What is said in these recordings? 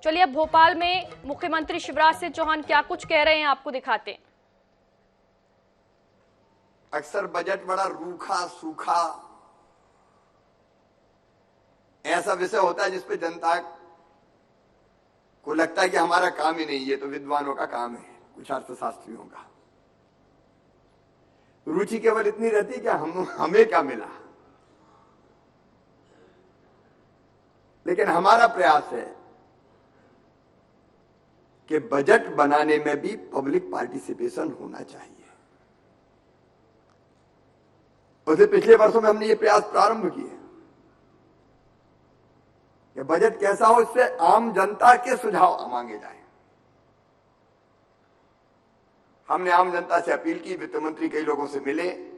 चलिए अब भोपाल में मुख्यमंत्री शिवराज सिंह चौहान क्या कुछ कह रहे हैं आपको दिखाते हैं। अक्सर बजट बड़ा रूखा सूखा ऐसा विषय होता है जिसपे जनता को लगता है कि हमारा काम ही नहीं, ये तो विद्वानों का काम है, कुछ अर्थशास्त्रियों का। रुचि केवल इतनी रहती है कि हमें क्या मिला। लेकिन हमारा प्रयास है कि बजट बनाने में भी पब्लिक पार्टिसिपेशन होना चाहिए। उसे पिछले वर्षों में हमने ये प्रयास प्रारंभ किए कि बजट कैसा हो, इससे आम जनता के सुझाव मांगे जाएं। हमने आम जनता से अपील की, वित्त मंत्री कई लोगों से मिले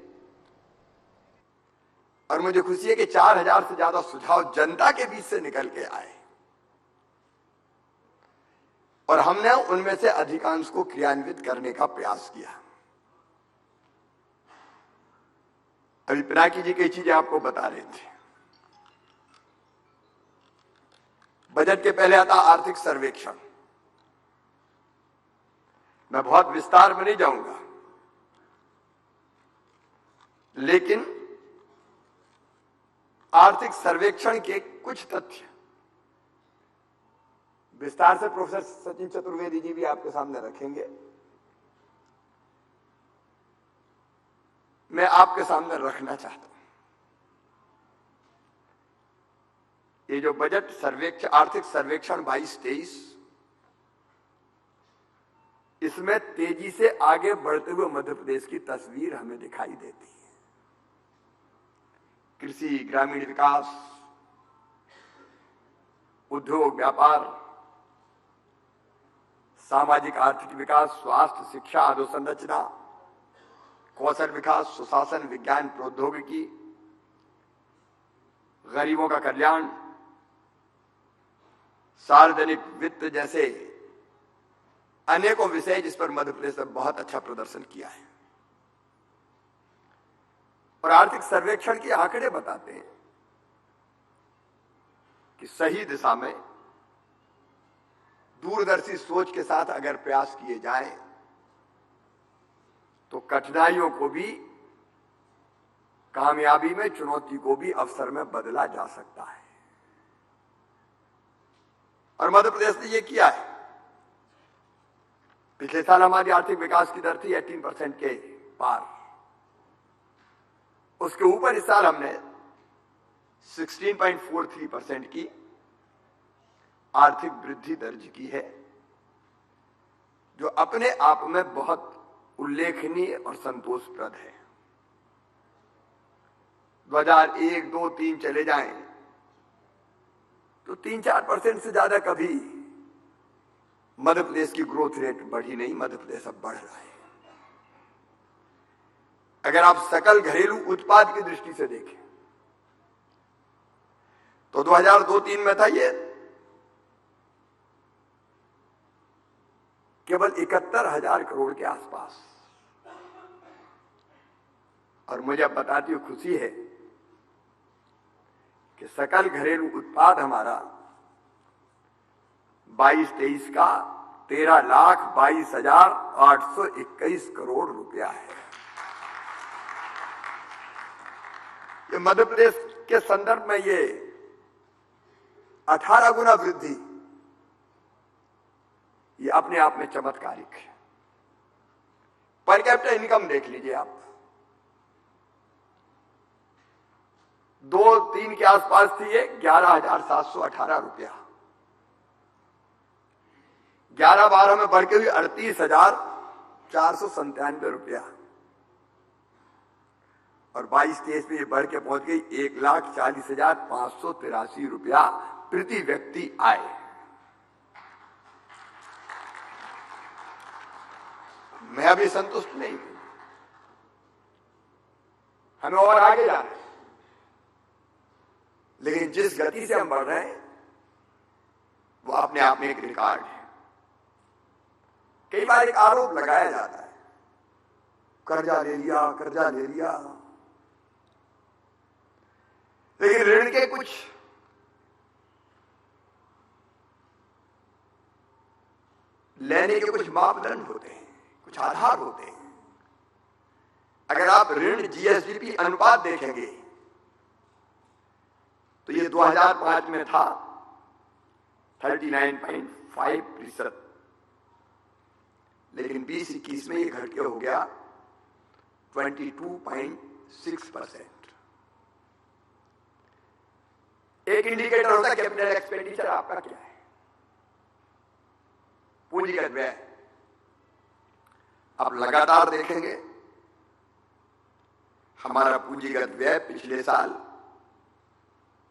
और मुझे खुशी है कि 4000 से ज्यादा सुझाव जनता के बीच से निकल के आए और हमने उनमें से अधिकांश को क्रियान्वित करने का प्रयास किया। अभी पिनाकी जी कई चीजें आपको बता रहे थे। बजट के पहले आता आर्थिक सर्वेक्षण। मैं बहुत विस्तार में नहीं जाऊंगा, लेकिन आर्थिक सर्वेक्षण के कुछ तथ्य विस्तार से प्रोफेसर सचिन चतुर्वेदी जी भी आपके सामने रखेंगे। मैं आपके सामने रखना चाहता हूं। ये जो बजट सर्वेक्षण, आर्थिक सर्वेक्षण 22-23, इसमें तेजी से आगे बढ़ते हुए मध्य प्रदेश की तस्वीर हमें दिखाई देती है। कृषि, ग्रामीण विकास, उद्योग, व्यापार, सामाजिक आर्थिक विकास, स्वास्थ्य, शिक्षा, अधोसंरचना, कौशल विकास, सुशासन, विज्ञान, प्रौद्योगिकी, गरीबों का कल्याण, सार्वजनिक वित्त जैसे अनेकों विषय जिस पर मध्य प्रदेश ने बहुत अच्छा प्रदर्शन किया है। और आर्थिक सर्वेक्षण के आंकड़े बताते हैं कि सही दिशा में दूरदर्शी सोच के साथ अगर प्रयास किए जाएं तो कठिनाइयों को भी कामयाबी में, चुनौती को भी अवसर में बदला जा सकता है। और मध्य प्रदेश ने यह किया है। पिछले साल हमारी आर्थिक विकास की दर थी 18% के पार। उसके ऊपर इस साल हमने 16.43% की आर्थिक वृद्धि दर्ज की है, जो अपने आप में बहुत उल्लेखनीय और संतोषप्रद है। 2001, 2, 3 चले जाएं तो 3-4% से ज्यादा कभी मध्य प्रदेश की ग्रोथ रेट बढ़ी नहीं। मध्य प्रदेश अब बढ़ रहा है। अगर आप सकल घरेलू उत्पाद की दृष्टि से देखें तो 2002-03 में था ये केवल 71,000 करोड़ के आसपास। और मुझे अब बताती हुई खुशी है कि सकल घरेलू उत्पाद हमारा 22-23 का 13,22,821 करोड़ रुपया है। ये मध्य प्रदेश के संदर्भ में ये 18 गुना वृद्धि, ये अपने आप में चमत्कारिक है। पर कैपिटा इनकम देख लीजिए आप, 2-3 के आसपास थी ये 11,718 रुपया। 11-12 में बढ़ के हुई 38,497 रुपया और 22-23 में ये बढ़ के पहुंच गई 1,40,583 रुपया प्रति व्यक्ति आय। मैं अभी संतुष्ट नहीं हूं, हमें और आगे जाना है। लेकिन जिस गति से हम बढ़ रहे हैं वो अपने आप में एक रिकॉर्ड है। कई बार एक आरोप लगाया जाता है, कर्जा ले लिया, कर्जा ले लिया, लेकिन ऋण के कुछ लेने के कुछ मापदंड होते हैं, कुछ आधार होते हैं। अगर आप ऋण जीएसडीपी अनुपात देखेंगे तो ये 2005 में था 39.5%, लेकिन 2021 में ये घट के हो गया 22.6%। एक इंडिकेटर होता है कैपिटल एक्सपेंडिचर आपका क्या है, पूंजीगत व्यय। आप लगातार देखेंगे हमारा पूंजीगत व्यय पिछले साल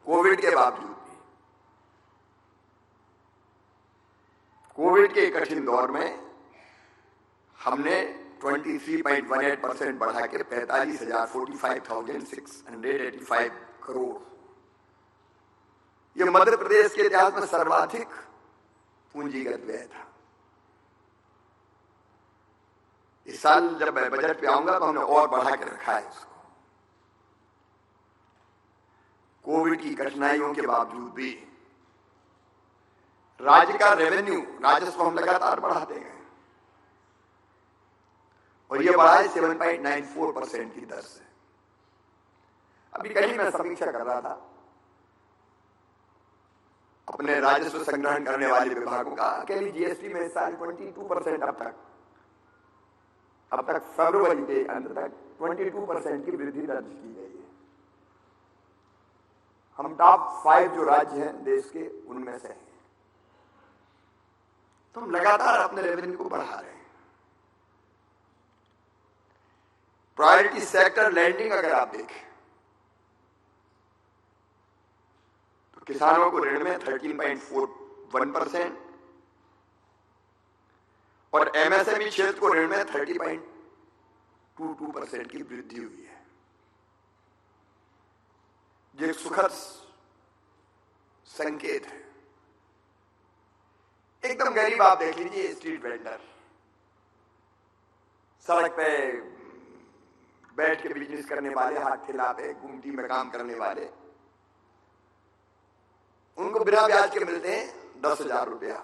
कोविड के बावजूद भी, कोविड के कठिन दौर में हमने 23.18% बढ़ा के 45,685 करोड़, यह मध्य प्रदेश के इतिहास में सर्वाधिक पूंजीगत व्यय था। इस साल जब मैं बजट पे आऊंगा तो हमने और बढ़ा के रखा है इसको। कोविड की कठिनाइयों के बावजूद भी राज्य का रेवेन्यू, राजस्व हम लगातार बढ़ाते गए और यह बढ़ा है 7.94% की दर से। अभी कहीं मैं समीक्षा कर रहा था अपने राजस्व संग्रहण करने वाले विभागों का, अकेली जीएसटी में इस साल 22% अब तक फरवरी के अंत तक 22% की वृद्धि दर्ज की गई है। हम टॉप 5 जो राज्य हैं देश के उनमें से हैं। तो हम लगातार अपने रेवेन्यू को बढ़ा रहे हैं। प्रायोरिटी सेक्टर लैंडिंग अगर आप देखें तो किसानों को ऋण में 13.41% और एमएसएमई क्षेत्र को ऋण में 30.22% की वृद्धि हुई है। ये एक सुखद संकेत है। एकदम गरीब आप देख लीजिए, स्ट्रीट वेंडर, सड़क पे बैठ के बिजनेस करने वाले, हाथ ठेला पे गुमटी में काम करने वाले, उनको बिना ब्याज के मिलते हैं 10,000 रुपया।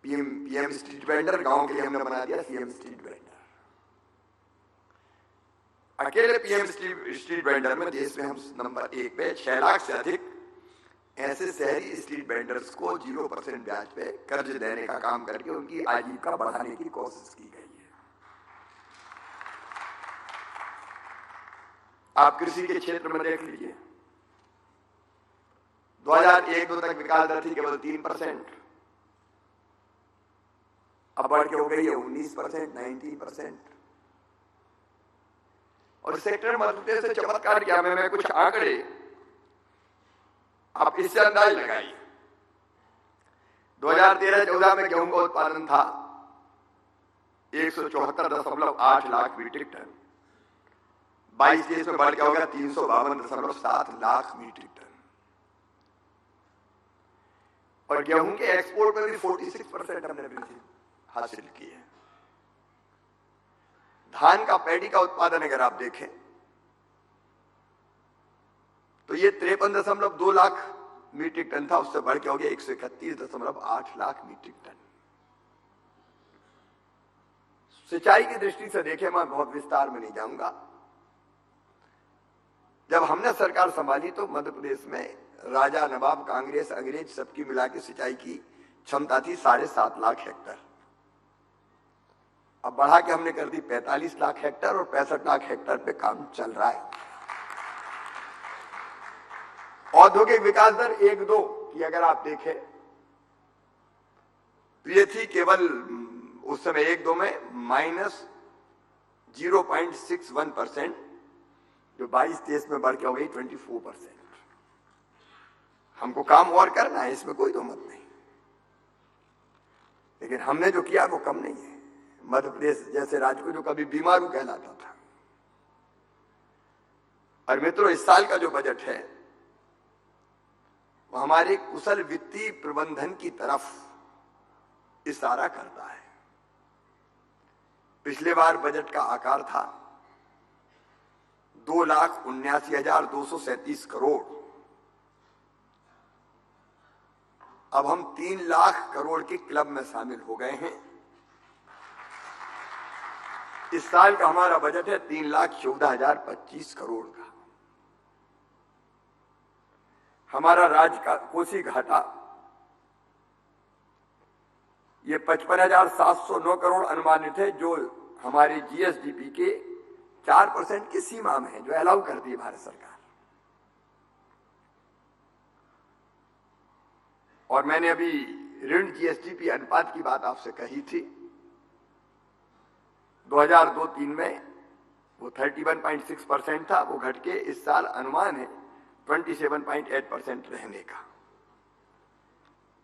पीएम स्ट्रीट वेंडर, गांव के लिए हमने बना दिया सीएम स्ट्रीट वेंडर। अकेले पीएम स्ट्रीट वेंडर में देश में हम नंबर 1 पे 6 लाख से अधिक ऐसे शहरी स्ट्रीट वेंडर्स को 0% ब्याज पे कर्ज देने का काम करके उनकी आजीविका बढ़ाने की कोशिश की गई है। आप कृषि के क्षेत्र में देख लीजिए, 2001-2 तक विकास दर थी केवल 3%, अब बढ़ के हो गई है 19%, 19%। और सेक्टर मध्य प्रदेश से चमत्कार किया। मैं कुछ आंकड़े आप इससे अंदाज लगाइए। 2013-14 में गेहूं का उत्पादन था 174.8 लाख मीट्रिक टन, 22-23 में बढ़ के हो गया 352.7 लाख मीट्रिक टन। और गेहूं के एक्सपोर्ट में भी 46% हमने वृद्धि हासिल की है। धान का, पैडी का उत्पादन अगर आप देखें तो ये 53.2 लाख मीट्रिक टन था, उससे बढ़ के हो गया 131.8 लाख मीट्रिक टन। सिंचाई की दृष्टि से देखें, मैं बहुत विस्तार में नहीं जाऊंगा। जब हमने सरकार संभाली तो मध्य प्रदेश में राजा, नवाब, कांग्रेस, अंग्रेज सबकी मिला के सिंचाई की क्षमता थी 7.5 लाख हेक्टर। अब बढ़ा के हमने कर दी 45 लाख हेक्टर और 65 लाख हेक्टर पे काम चल रहा है। औद्योगिक विकास दर 1-2 की अगर आप देखें तो ये थी केवल उस समय 1-2 में -0.61%, जो 22-23 में बढ़ के हो गई 24%। हमको काम और करना है, इसमें कोई दो मत नहीं, लेकिन हमने जो किया वो कम नहीं है। मध्य प्रदेश जैसे राज्य को जो कभी बीमारू कहलाता था। और मित्रों, इस साल का जो बजट है वो हमारे कुशल वित्तीय प्रबंधन की तरफ इशारा करता है। पिछले बार बजट का आकार था 2,79,237 करोड़। अब हम 3 लाख करोड़ के क्लब में शामिल हो गए हैं। इस साल का हमारा बजट है 3,14,025 करोड़ का। हमारा राज्य का कोसी घाटा ये 55,709 करोड़ अनुमानित है, जो हमारे जीएसडीपी के 4% की सीमा में है, जो अलाउ करती है भारत सरकार। और मैंने अभी ऋण जीएसडीपी अनुपात की बात आपसे कही थी। 2002-03 में वो 31.6% था, वो घट के इस साल अनुमान है 27.8% रहने का।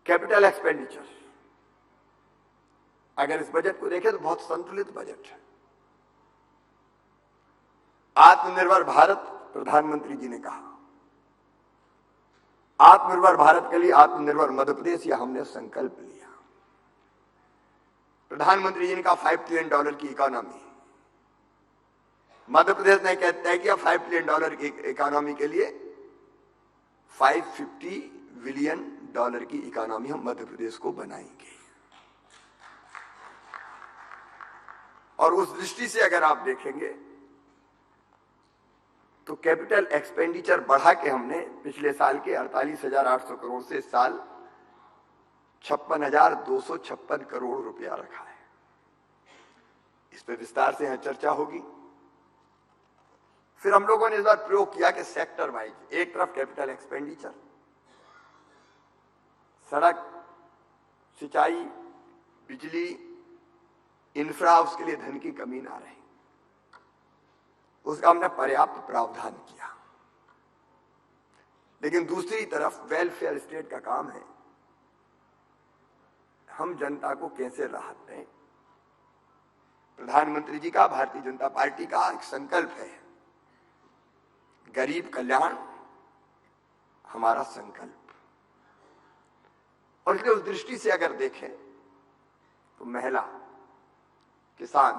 कैपिटल एक्सपेंडिचर, अगर इस बजट को देखें तो बहुत संतुलित बजट है। आत्मनिर्भर भारत, प्रधानमंत्री जी ने कहा, आत्मनिर्भर भारत के लिए आत्मनिर्भर मध्य प्रदेश या हमने संकल्प लिया। प्रधानमंत्री जी ने कहा $5 ट्रिलियन की इकोनॉमी। मध्य प्रदेश ने तय किया $5 ट्रिलियन की इकोनॉमी के लिए $550 बिलियन की इकोनॉमी हम मध्य प्रदेश को बनाएंगे। और उस दृष्टि से अगर आप देखेंगे तो कैपिटल एक्सपेंडिचर बढ़ा के हमने पिछले साल के 48,800 करोड़ से इस साल 56,256 करोड़ रुपया रखा है। इस पर विस्तार से यहां चर्चा होगी। फिर हम लोगों ने इस बार प्रयोग किया कि सेक्टर वाइज, एक तरफ कैपिटल एक्सपेंडिचर, सड़क, सिंचाई, बिजली, इंफ्रा, उसके लिए धन की कमी ना रहे, उसका हमने पर्याप्त प्रावधान किया। लेकिन दूसरी तरफ वेलफेयर स्टेट का काम है, हम जनता को कैसे राहत दें। प्रधानमंत्री जी का, भारतीय जनता पार्टी का एक संकल्प है, गरीब कल्याण हमारा संकल्प। और इसलिए उस दृष्टि से अगर देखें तो महिला, किसान,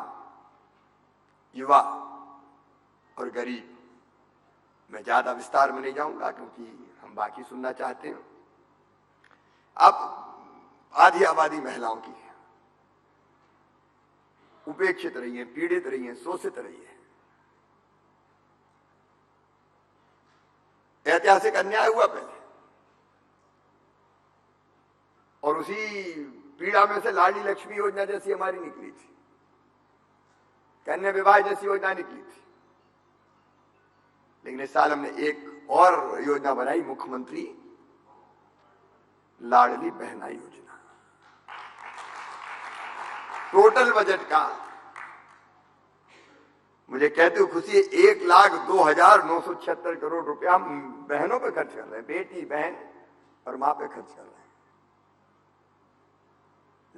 युवा और गरीब, मैं ज्यादा विस्तार में नहीं जाऊंगा क्योंकि हम बाकी सुनना चाहते हैं। अब आधी आबादी महिलाओं की है, उपेक्षित रही है, पीड़ित रही है, शोषित रही है। ऐतिहासिक अन्याय हुआ पहले, और उसी पीड़ा में से लाडली लक्ष्मी योजना जैसी हमारी निकली थी, कन्या विवाह जैसी योजना निकली थी। लेकिन इस साल हमने एक और योजना बनाई, मुख्यमंत्री लाडली बहना योजना। टोटल बजट का मुझे कहते हुए खुशी है 1,02,976 करोड़ रुपया हम बहनों पे खर्च कर रहे हैं, बेटी, बहन और मां पे खर्च कर रहे हैं।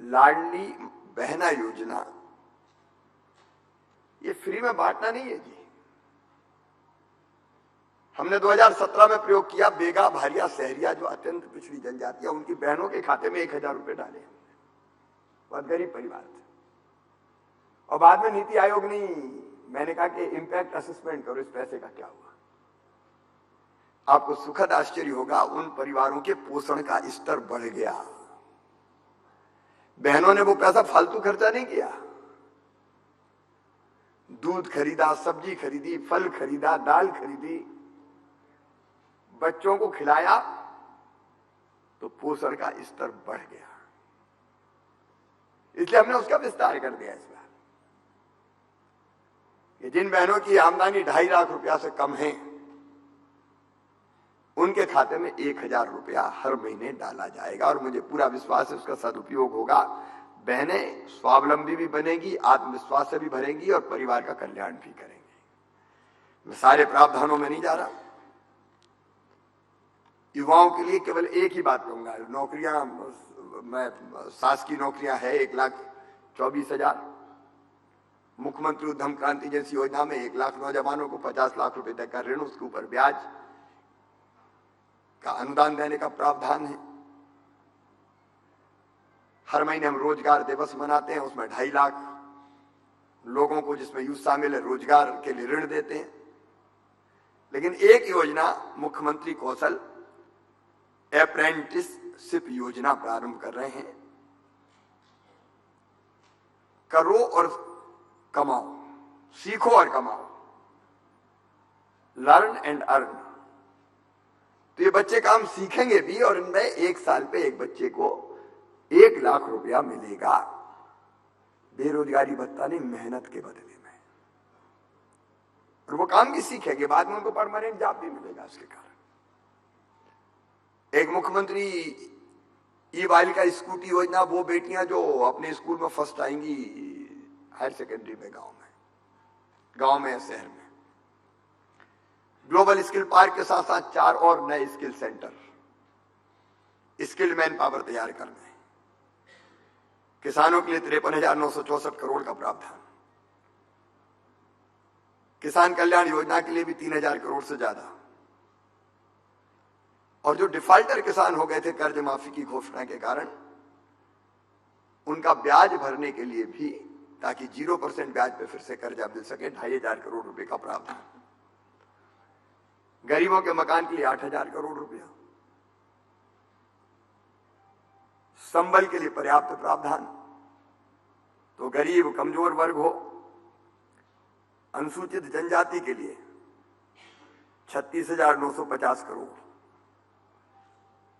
लाडली बहना योजना ये फ्री में बांटना नहीं है जी। हमने 2017 में प्रयोग किया, बेगा, भारिया, सहरिया, जो अत्यंत पिछड़ी जनजाति है, उनकी बहनों के खाते में 1,000 रुपए डाले। बहुत गरीब परिवार थे। और बाद में नीति आयोग ने, मैंने कहा कि इंपैक्ट असेसमेंट करो, इस पैसे का क्या हुआ। आपको सुखद आश्चर्य होगा, उन परिवारों के पोषण का स्तर बढ़ गया। बहनों ने वो पैसा फालतू खर्चा नहीं किया, दूध खरीदा, सब्जी खरीदी, फल खरीदा, दाल खरीदी, बच्चों को खिलाया, तो पोषण का स्तर बढ़ गया। इसलिए हमने उसका विस्तार कर दिया इस बार कि जिन बहनों की आमदनी 2.5 लाख रुपया से कम है, उनके खाते में 1,000 रुपया हर महीने डाला जाएगा। और मुझे पूरा विश्वास है उसका सदुपयोग होगा। बहनें स्वावलंबी भी बनेगी, आत्मविश्वास से भी भरेंगी और परिवार का कल्याण भी करेंगी। मैं सारे प्रावधानों में नहीं जा रहा। युवाओं के लिए केवल एक ही बात कहूंगा, नौकरियां, मैं शासकीय नौकरियां है 1,24,000। मुख्यमंत्री उद्यम क्रांति जैसी योजना में 1 लाख नौजवानों को 50 लाख रुपए तक का ऋण, उसके ऊपर ब्याज का अनुदान देने का प्रावधान है। हर महीने हम रोजगार दिवस मनाते हैं, उसमें 2.5 लाख लोगों को, जिसमें यूथ शामिल है, रोजगार के लिए ऋण देते हैं। लेकिन एक योजना, मुख्यमंत्री कौशल अप्रेंटिस सिप योजना प्रारंभ कर रहे हैं। करो और कमाओ, सीखो और कमाओ, लर्न एंड अर्न। तो ये बच्चे काम सीखेंगे भी और इनमें 1 साल पे एक बच्चे को 1 लाख रुपया मिलेगा, बेरोजगारी भत्ता नहीं, मेहनत के बदले में। और वो काम भी सीखेंगे, बाद में उनको परमानेंट जॉब भी मिलेगा उसके कारण। एक मुख्यमंत्री ई बालिका स्कूटी योजना, वो बेटियां जो अपने स्कूल में फर्स्ट आएंगी हायर सेकेंडरी में, गांव में या शहर में। ग्लोबल स्किल पार्क के साथ साथ 4 और नए skill centre, skilled man power तैयार करने। किसानों के लिए 53,964 करोड़ का प्रावधान। किसान कल्याण योजना के लिए भी 3,000 करोड़ से ज्यादा। और जो डिफॉल्टर किसान हो गए थे कर्ज माफी की घोषणा के कारण, उनका ब्याज भरने के लिए भी, ताकि 0% ब्याज पे फिर से कर्जा मिल सके, 2,500 करोड़ रुपए का प्रावधान। गरीबों के मकान के लिए 8,000 करोड़ रुपया। संबल के लिए पर्याप्त प्रावधान। तो गरीब कमजोर वर्ग हो, अनुसूचित जनजाति के लिए 36,950 करोड़,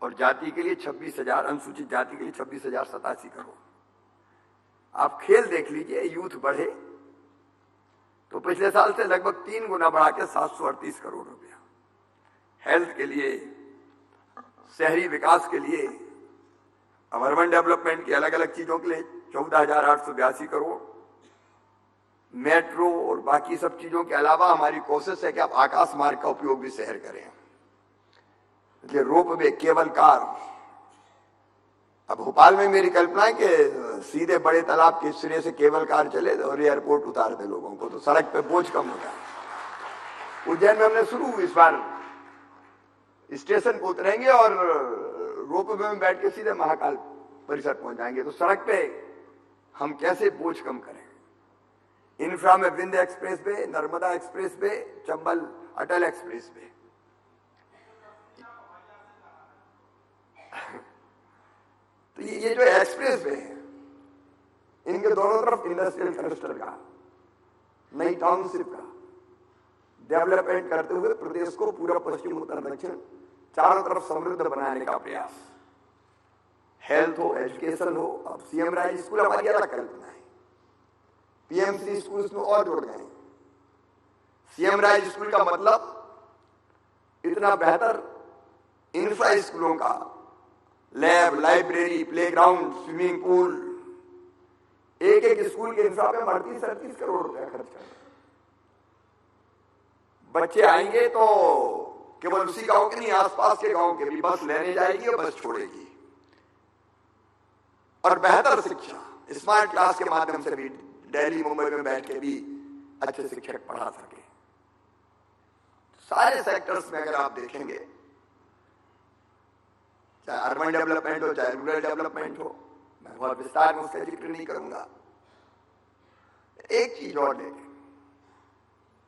और जाति के लिए 26,000, अनुसूचित जाति के लिए 26,087 करोड़। आप खेल देख लीजिए, यूथ बढ़े तो पिछले साल से लगभग 3 गुना बढ़ा के 738 करोड़ रुपया। हेल्थ के लिए, शहरी विकास के लिए, अर्बन डेवलपमेंट की अलग अलग चीजों के लिए 14,882 करोड़। मेट्रो और बाकी सब चीजों के अलावा हमारी कोशिश है कि आप आकाश मार्ग का उपयोग भी शहर करें। ये रोपवे, केबल कार। अब भोपाल में मेरी कल्पना है कि सीधे बड़े तालाब के सिरे से केबल कार चले और एयरपोर्ट उतार दे लोगों को, तो सड़क पे बोझ कम हो जाए। उज्जैन में हमने शुरू इस बार स्टेशन को उतरेंगे और रोपवे में बैठ के सीधे महाकाल परिसर पहुंच जाएंगे। तो सड़क पे हम कैसे बोझ कम करें। इंफ्रा में Vindhya expressway, Narmada expressway, Chambal Atal expressway. तो ये जो एक्सप्रेस वे है, इनके दोनों तरफ इंडस्ट्रियल क्लस्टर का, नई टाउनशिप का डेवलपमेंट करते हुए प्रदेश को पूरा पश्चिम उत्तर दक्षिण चारों तरफ समृद्ध बनाने का प्रयास। हेल्थ हो, एजुकेशन हो। अब सीएम राज स्कूल हमारी अलग कल्पना है, पीएमसी स्कूल में और जुड़ गए। सीएम राज स्कूल का मतलब इतना बेहतर इंफ्रा स्कूलों का, lab, library, playground, swimming pool, एक एक स्कूल के इंफ्रा में 38-38 करोड़ रुपया खर्च कर। बच्चे आएंगे तो केवल उसी गांव के नहीं, आसपास के गांव के भी बस लेने जाएगी और बस छोड़ेगी। और बेहतर शिक्षा, स्मार्ट क्लास के माध्यम से भी दिल्ली मुंबई में बैठ के भी अच्छे शिक्षक पढ़ा सके। सारे सेक्टर्स में अगर आप देखेंगे, चाहे अर्बन डेवलपमेंट हो, चाहे रूरल डेवलपमेंट हो, मैं बहुत विस्तार में उसका जिक्र नहीं करूंगा। एक चीज और देखें,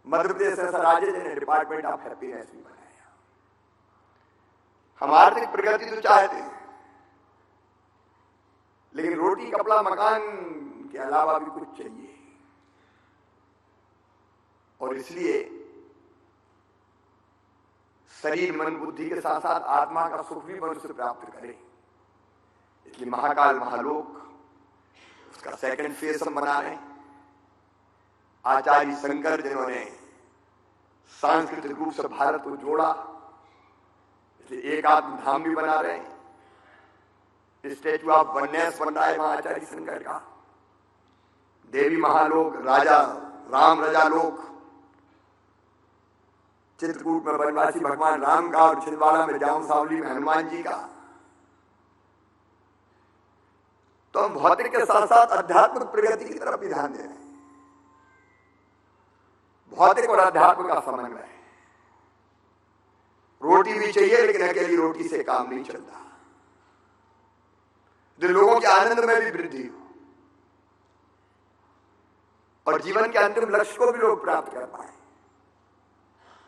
मध्य प्रदेश ऐसा राज्य जिन्हें डिपार्टमेंट ऑफ हैप्पीनेस भी बनाया। हम आर्थिक प्रगति तो चाहते हैं, लेकिन रोटी, कपड़ा, मकान के अलावा भी कुछ चाहिए। और इसलिए शरीर, मन, बुद्धि के साथ साथ आत्मा का सुख भी मनुष्य प्राप्त करे। इसलिए महाकाल महालोक, उसका सेकंड फेज हम बना रहे हैं। आचार्य शंकर जिन्होंने सांस्कृतिक रूप से भारत को जोड़ा, इसलिए एक आत्म धाम भी बना रहे हैं। स्टेच्यू ऑफ वननेस बन रहा है वहां आचार्य शंकर का। देवी महालोक, राजा राम रजा लोक, चित्रकूट में वनवासी भगवान राम का और छिंदवाड़ा में जाऊं सावली में हनुमान जी का। तो हम भौतिक के साथ साथ आध्यात्मिक प्रगति की तरफ भी ध्यान दे रहे हैं। भौतिक और आध्यात्म का समन्वय। रोटी भी चाहिए, लेकिन अकेली रोटी से काम नहीं चलता। जो लोगों के आनंद में भी वृद्धि हो और जीवन के अंतिम लक्ष्य को भी लोग प्राप्त कर पाए,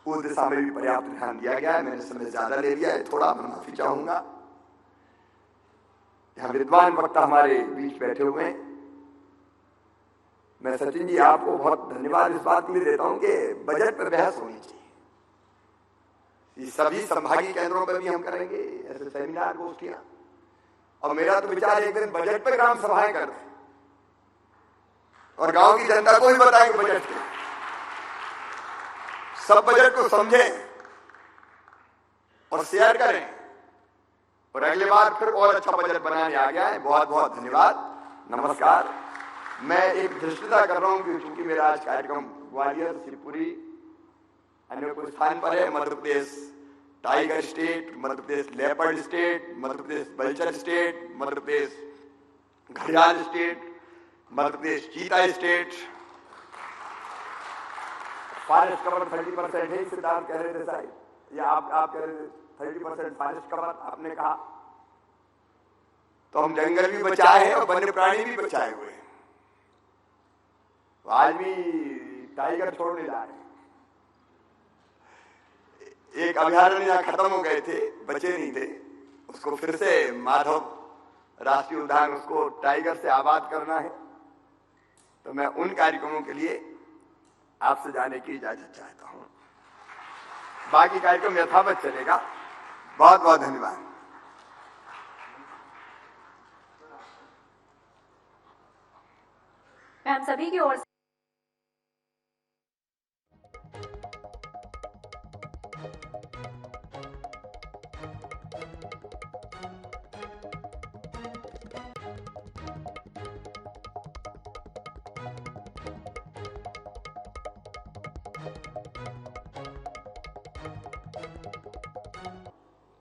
उस दिशा में भी पर्याप्त ध्यान दिया गया है। मैंने समय ज्यादा ले लिया है, थोड़ा मैं माफी चाहूंगा। यहाँ विद्वान वक्ता हमारे बीच बैठे हुए हैं। मैं सचिन जी आपको बहुत धन्यवाद इस बात के लिए देता हूं कि बजट पर बहस होनी चाहिए। ये सभी संभागीय केंद्रों पर भी हम करेंगे ऐसे सेमिनार गोष्ठियां। और मेरा तो विचार एक दिन बजट पर ग्राम सभाएं कर दें और गांव की जनता को भी बताएं कि बजट के सब बजट को समझें और शेयर करें और अगले बार फिर और अच्छा बजट बनाने आ गया है। बहुत बहुत धन्यवाद, नमस्कार। मैं एक धृष्टता कर रहा हूं कि चूंकि मेरा आज कार्यक्रम ग्वालियर, शिवपुरी, अन्य कुछ स्थान पर है। मध्य प्रदेश tiger state, Madhya Pradesh leopard state, Madhya Pradesh बल्चर state, Madhya Pradesh घड़ियाल स्टेट, मध्य प्रदेश चीता स्टेट। फॉरेस्ट कवर 30% है, सिद्धार्थ कह रहे थे साहब, या आप कह रहे थे 30% फॉरेस्ट कवर आपने कहा, तो हम जंगल भी बचाए हैं और वन्य प्राणी भी बचाए हुए हैं। तो आज भी टाइगर छोड़ने जा रहे हैं। एक अभयारण्य यहाँ खत्म हो गए थे, बचे नहीं थे, उसको फिर से माधव राष्ट्रीय उद्यान, उसको टाइगर से आबाद करना है। तो मैं उन कार्यक्रमों के लिए आपसे जाने की इजाजत चाहता हूं। बाकी कार्यक्रम यथावत चलेगा। बहुत बहुत धन्यवाद। मैं हम सभी की ओर से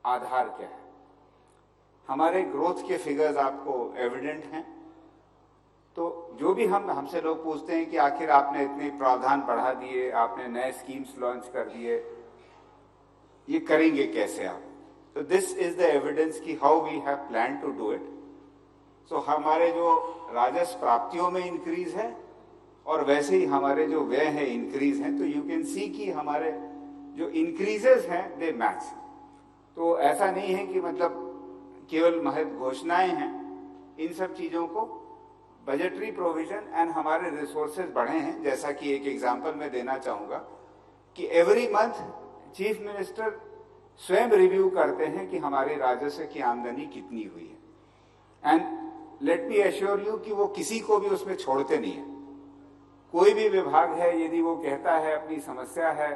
आधार क्या है? हमारे ग्रोथ के फिगर्स आपको एविडेंट हैं। तो जो भी हमसे लोग पूछते हैं कि आखिर आपने इतने प्रावधान बढ़ा दिए, आपने नए स्कीम्स लॉन्च कर दिए, ये करेंगे कैसे आप? तो दिस इज द एविडेंस कि how we have plan to do it. So हमारे जो राजस्व प्राप्तियों में इंक्रीज है और वैसे ही हमारे जो व्यय है इंक्रीज है। तो यू कैन सी कि हमारे जो इंक्रीजेस हैं दे मैच। तो ऐसा नहीं है कि मतलब केवल महज घोषणाएं हैं। इन सब चीजों को बजटरी प्रोविजन एंड हमारे रिसोर्सेज बढ़े हैं। जैसा कि एक एग्जांपल मैं देना चाहूंगा कि एवरी मंथ चीफ मिनिस्टर स्वयं रिव्यू करते हैं कि हमारे राजस्व की आमदनी कितनी हुई है। And let me assure you कि वो किसी को भी उसमें छोड़ते नहीं है। कोई भी विभाग है, यदि वो कहता है अपनी समस्या है,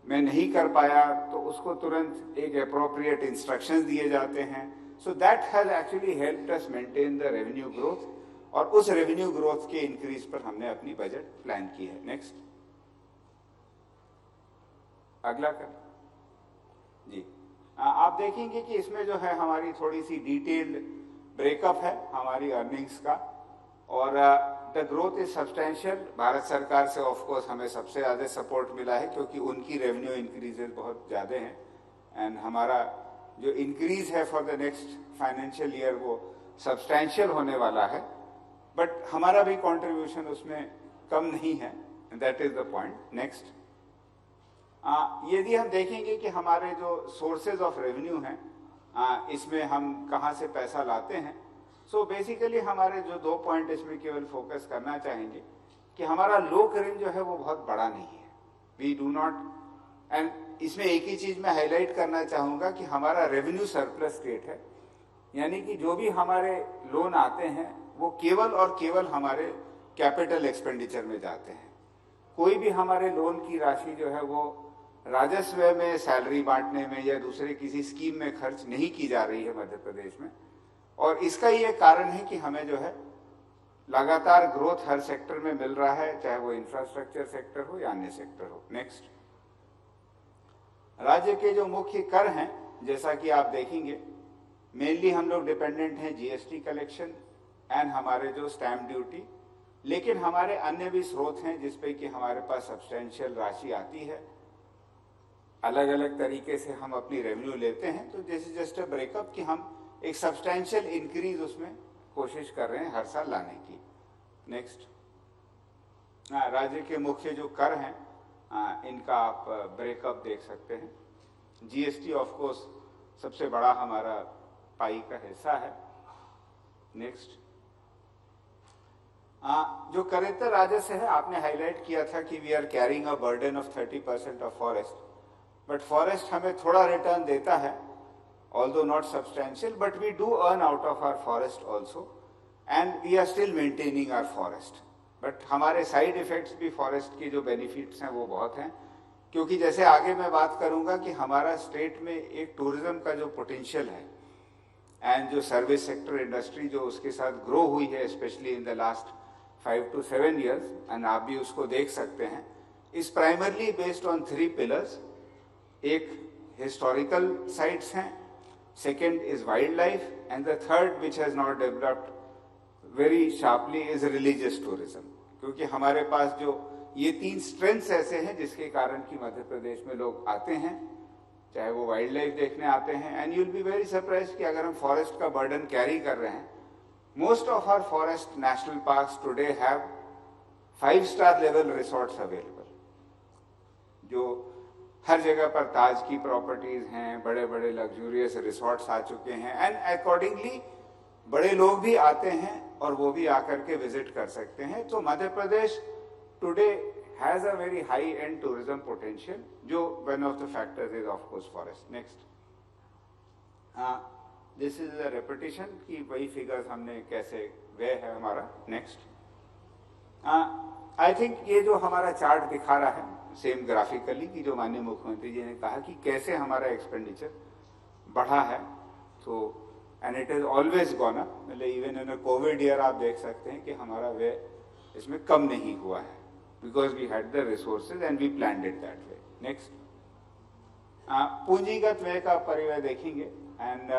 मैं नहीं कर पाया, तो उसको तुरंत एक अप्रोप्रिएट इंस्ट्रक्शंस दिए जाते हैं। So that has actually helped us maintain the revenue growth. और उस रेवेन्यू ग्रोथ के इंक्रीज पर हमने अपनी बजट प्लान की है। नेक्स्ट, अगला कर जी। आप देखेंगे कि इसमें जो है हमारी थोड़ी सी डिटेल्ड ब्रेकअप है हमारी अर्निंग्स का। और the growth is substantial. Bharat सरकार से ऑफ कोर्स हमें सबसे ज्यादा सपोर्ट मिला है क्योंकि उनकी रेवेन्यू इंक्रीजेस बहुत ज्यादा हैं। एंड हमारा जो इंक्रीज है for the next financial year वो सब्सटेंशियल होने वाला है। बट हमारा भी कंट्रीब्यूशन उसमें कम नहीं है। That is the point. Next, यदि हम देखेंगे कि हमारे जो सोर्सेज ऑफ रेवेन्यू हैं, इसमें हम कहाँ से पैसा लाते हैं। सो बेसिकली हमारे जो 2 पॉइंट इसमें केवल फोकस करना चाहेंगे कि हमारा लोक रेंज जो है वो बहुत बड़ा नहीं है। वी डू नॉट, एंड इसमें एक ही चीज मैं हाईलाइट करना चाहूंगा कि हमारा रेवेन्यू सरप्लस स्टेट है। यानी कि जो भी हमारे लोन आते हैं वो केवल और केवल हमारे कैपिटल एक्सपेंडिचर में जाते हैं। कोई भी हमारे लोन की राशि जो है वो राजस्व में, सैलरी बांटने में या दूसरे किसी स्कीम में खर्च नहीं की जा रही है मध्य प्रदेश में। और इसका ये कारण है कि हमें जो है लगातार ग्रोथ हर सेक्टर में मिल रहा है, चाहे वो इंफ्रास्ट्रक्चर सेक्टर हो या अन्य सेक्टर हो। नेक्स्ट, राज्य के जो मुख्य कर हैं, जैसा कि आप देखेंगे, मेनली हम लोग डिपेंडेंट हैं जीएसटी कलेक्शन एंड हमारे जो स्टैंप ड्यूटी। लेकिन हमारे अन्य भी स्रोत हैं जिसपे कि हमारे पास सब्सटेंशियल राशि आती है। अलग अलग तरीके से हम अपनी रेवेन्यू लेते हैं। तो this is just a breakup कि हम एक सब्सटेंशियल इंक्रीज उसमें कोशिश कर रहे हैं हर साल लाने की। नेक्स्ट, राज्य के मुख्य जो कर हैं इनका आप ब्रेकअप देख सकते हैं। जीएसटी ऑफ कोर्स सबसे बड़ा हमारा पाई का हिस्सा है। नेक्स्ट। जो करेक्टर राजस्व है, आपने हाईलाइट किया था कि we are carrying a burden of 30% of forest, but forest हमें थोड़ा रिटर्न देता है, although not substantial, but we do earn out of our forest also, and we are still maintaining our forest. But हमारे side effects भी forest के जो benefits हैं वो बहुत हैं, क्योंकि जैसे आगे मैं बात करूंगा कि हमारा स्टेट में एक टूरिज्म का जो पोटेंशियल है एंड जो सर्विस सेक्टर इंडस्ट्री जो उसके साथ ग्रो हुई है specially in the last 5 to 7 years, and आप भी उसको देख सकते हैं, is primarily based on 3 pillars. एक हिस्टोरिकल साइट्स हैं, second is wildlife, and the third which has not developed very sharply is religious tourism. क्योंकि हमारे पास जो ये 3 स्ट्रेंथ्स ऐसे हैं जिसके कारण कि मध्य प्रदेश में लोग आते हैं, चाहे वो वाइल्ड लाइफ देखने आते हैं, and you will be very surprise कि अगर हम फॉरेस्ट का बर्डन कैरी कर रहे हैं, most of our forest national parks today have 5-star level resorts available, जो हर जगह पर ताज की प्रॉपर्टीज हैं, बड़े बड़े लग्जूरियस रिसोर्ट्स आ चुके हैं, एंड अकॉर्डिंगली बड़े लोग भी आते हैं और वो भी आकर के विजिट कर सकते हैं. तो Madhya Pradesh today has a very high and tourism potential, जो one of the factors is of course forest. Next, this is a repetition कि वही फिगर्स हमने कैसे वे है हमारा. नेक्स्ट, आई थिंक ये जो हमारा चार्ट दिखा रहा है सेम ग्राफिकली कि जो माननीय मुख्यमंत्री जी ने कहा कि कैसे हमारा एक्सपेंडिचर बढ़ा है, तो and it is always gone up. मतलब even in a covid year आप देख सकते हैं कि हमारा व्यय इसमें कम नहीं हुआ है, because we had the resources and we planned it that way. Next, पूंजीगत व्यय का परिव्यय देखेंगे, एंड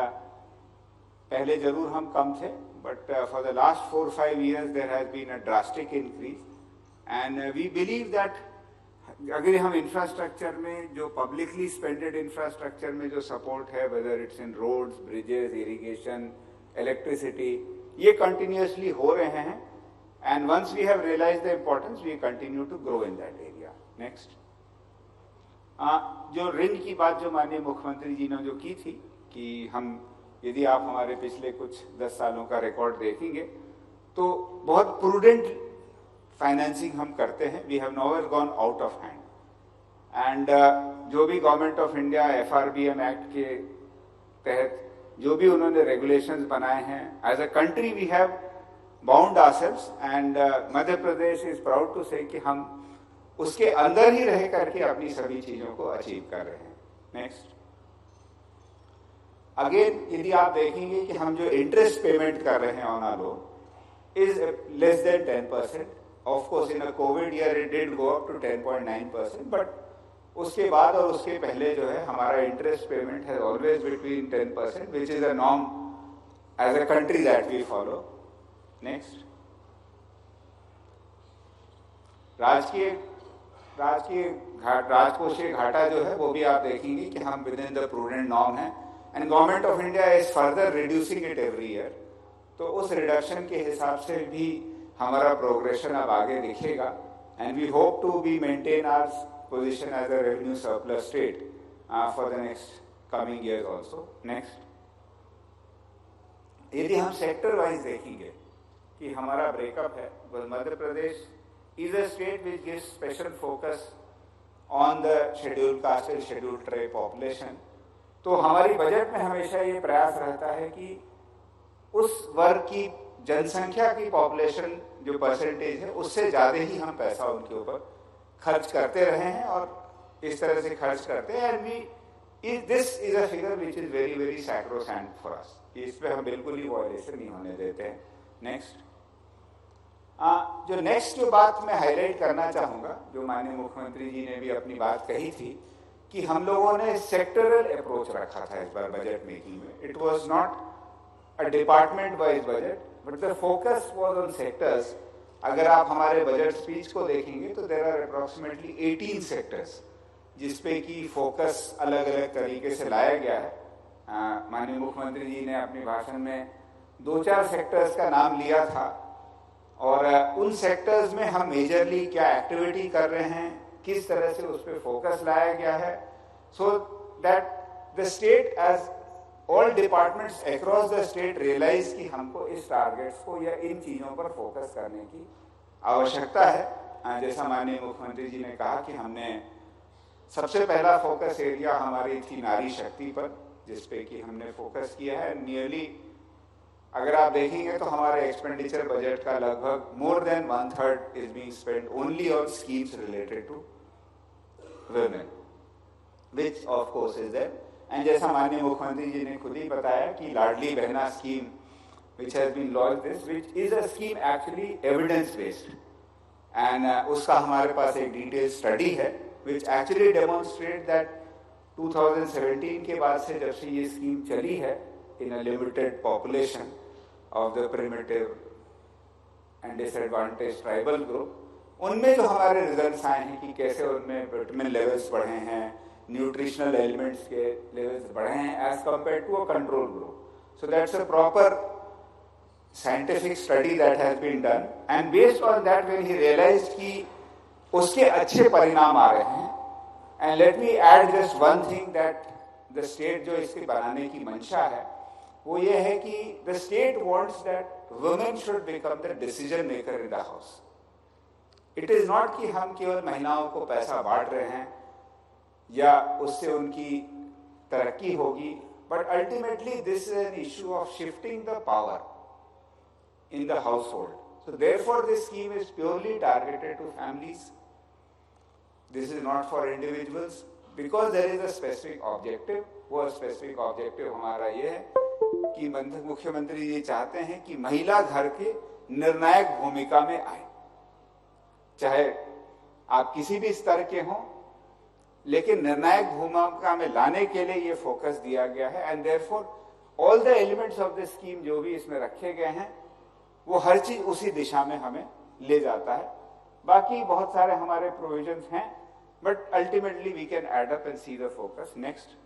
पहले जरूर हम कम थे, but for the last 4-5 years there has been a drastic increase, and we believe that अगर हम इंफ्रास्ट्रक्चर में जो पब्लिकली स्पेंडेड इंफ्रास्ट्रक्चर में जो सपोर्ट है, whether it's in roads, bridges, irrigation, electricity, ये कंटिन्यूअसली हो रहे हैं, and once we have realised the importance we continue to grow in that area. Next, जो ऋण की बात जो माननीय मुख्यमंत्री जी ने जो की थी कि हम, यदि आप हमारे पिछले कुछ 10 सालों का रिकॉर्ड देखेंगे तो बहुत प्रूडेंट फाइनेंसिंग हम करते हैं. We have nowhere gone out of hand, and जो भी government of India FRBM act के तहत जो भी उन्होंने रेगुलेशंस बनाए हैं, as a country we have bound ourselves, and Madhya Pradesh is proud to say कि हम उसके अंदर ही रह करके अपनी सभी चीजों को अचीव कर रहे हैं. नेक्स्ट, अगेन यदि आप देखेंगे कि हम जो इंटरेस्ट पेमेंट कर रहे हैं on our loan is less than 10%. Of course, in a COVID year it did go up to 10.9%, but उसके बाद और उसके पहले जो है हमारा इंटरेस्ट पेमेंट है always between 10%, which is a norm as a country that we follow. Next, राजकोषीय घाटा जो है वो भी आप देखेंगे कि हम within the prudent norm है, and government of India is further reducing it every year. तो उस रिडक्शन के हिसाब से भी हमारा प्रोग्रेशन अब आगे दिखेगा, and we hope to be maintain our position as a revenue surplus state for the next coming years also. Next, यदि हम सेक्टर वाइज देखेंगे कि हमारा ब्रेकअप है, Madhya Pradesh is a state which gives special focus on the schedule caste and schedule tribe population. तो हमारी budget में हमेशा ये प्रयास रहता है कि उस वर्ग की जनसंख्या की पॉपुलेशन जो परसेंटेज है उससे ज्यादा ही हम पैसा उनके ऊपर खर्च करते रहे हैं, और इस तरह से खर्च करते हैं, and we this is a figure which is very very sacrosanct for us. इस पे हम बिल्कुल ही वायलेशन नहीं होने देते हैं. नेक्स्ट, जो बात मैं हाईलाइट करना चाहूंगा, जो माननीय मुख्यमंत्री जी ने भी अपनी बात कही थी कि हम लोगों ने सेक्टरल अप्रोच रखा था इस बार बजट मेकिंग में. It was not a department wise budget, but the focus was on sectors. अगर आप हमारे बजट स्पीच को देखेंगे तो देर आर अप्रोक्सीमेटली 18 सेक्टर्स जिसपे की फोकस अलग अलग तरीके से लाया गया है. माननीय मुख्यमंत्री जी ने अपने भाषण में 2-4 सेक्टर्स का नाम लिया था, और उन सेक्टर्स में हम मेजरली क्या एक्टिविटी कर रहे हैं, किस तरह से उस पर फोकस लाया गया है, so that the state as all departments across the state realise कि हमको इस टारगेट्स को या इन चीजों पर फोकस करने की आवश्यकता है। जैसा माननीय मुख्यमंत्री जी ने कहा कि हमने सबसे पहला फोकस एरिया हमारी थी नारी शक्ति पर, जिसपे कि हमने फोकस किया है। नियरली अगर आप देखेंगे तो हमारे एक्सपेंडिचर बजट का लगभग more than 1/3 is being spent only on schemes related to women, which of course is there. And जैसा माननीय मुख्यमंत्री जी ने खुद ही बताया कि Ladli Behna scheme which has been launched this, which is a scheme actually evidence based, and उसका हमारे पास एक डिटेल स्टडी है which actually demonstrate that 2017 के बाद से जब से ये स्कीम चली है in a limited population of the primitive and disadvantaged tribal group, उनमें जो हमारे रिजल्ट्स आए हैं कि कैसे उनमें विटामिन लेवल्स बढ़े हैं, न्यूट्रिशनल एलिमेंट्स के लेवल्स बढ़े हैं as compare to a control group. So that's a proper scientific study that has been done, and based on that when he realised कि उसके अच्छे परिणाम आ रहे हैं। And let me add just one thing that the state जो इसके बनाने की मंशा है वो ये है कि the state wants that women should become the decision maker in the house. It is not कि हम केवल महिलाओं को पैसा बांट रहे हैं या उससे उनकी तरक्की होगी, but ultimately this is an issue of shifting the power in the household. So therefore this scheme is purely targeted to families. This is not for individuals because there is a specific objective. वो specific objective हमारा ये है कि मुख्यमंत्री जी चाहते हैं कि महिला घर के निर्णायक भूमिका में आए, चाहे आप किसी भी स्तर के हों, लेकिन निर्णायक भूमिका में लाने के लिए ये फोकस दिया गया है। And therefore all the elements of the scheme जो भी इसमें रखे गए हैं वो हर चीज उसी दिशा में हमें ले जाता है। बाकी बहुत सारे हमारे प्रोविजंस हैं, but ultimately we can add up and see the focus. Next,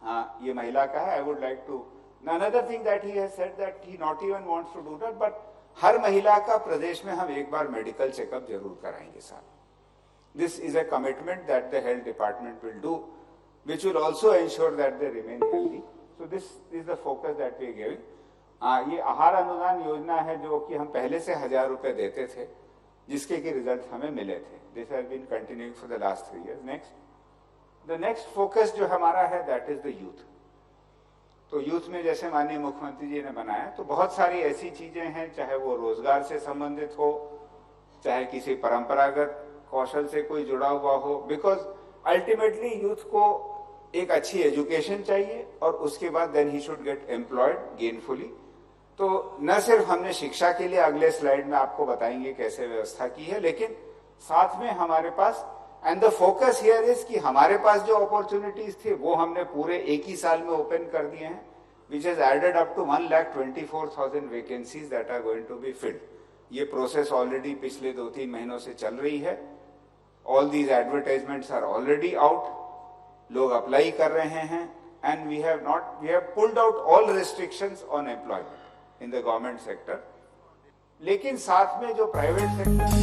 हाँ, ये महिला का है। I would like to another thing that he has said that he not even wants to do that, but हर महिला का प्रदेश में हम एक बार मेडिकल चेकअप जरूर कराएंगे साहब। This is a commitment that the health department will do, which will also ensure that they remain healthy. So this is the focus that we are giving. ये आहार अनुदान योजना है जो कि हम पहले से 1000 रुपए देते थे, जिसके के रिजल्ट हमें मिले थे। This has been continuing for the last 3 years. Next, the next focus जो हमारा है that is the youth. तो यूथ में जैसे माननीय मुख्यमंत्री जी ने बनाया, तो बहुत सारी ऐसी चीजें हैं, चाहे वो रोजगार से संबंधित हो, चाहे किसी परंपरागत कौशल से कोई जुड़ा हुआ हो, बिकॉज अल्टीमेटली यूथ को एक अच्छी एजुकेशन चाहिए और उसके बाद then he should get employed gainfully. तो न सिर्फ हमने शिक्षा के लिए अगले स्लाइड में आपको बताएंगे कैसे व्यवस्था की है, लेकिन साथ में हमारे पास and the focus here is कि हमारे पास जो अपॉर्चुनिटीज थे वो हमने पूरे एक ही साल में ओपन कर दिए हैं, which is added up to 1,24,000 vacancies that are going to be filled. ये प्रोसेस ऑलरेडी पिछले 2-3 महीनों से चल रही है। All these advertisements are already out, लोग अप्लाई कर रहे हैं, and we have pulled out all restrictions on employment in the government sector. लेकिन साथ में जो प्राइवेट सेक्टर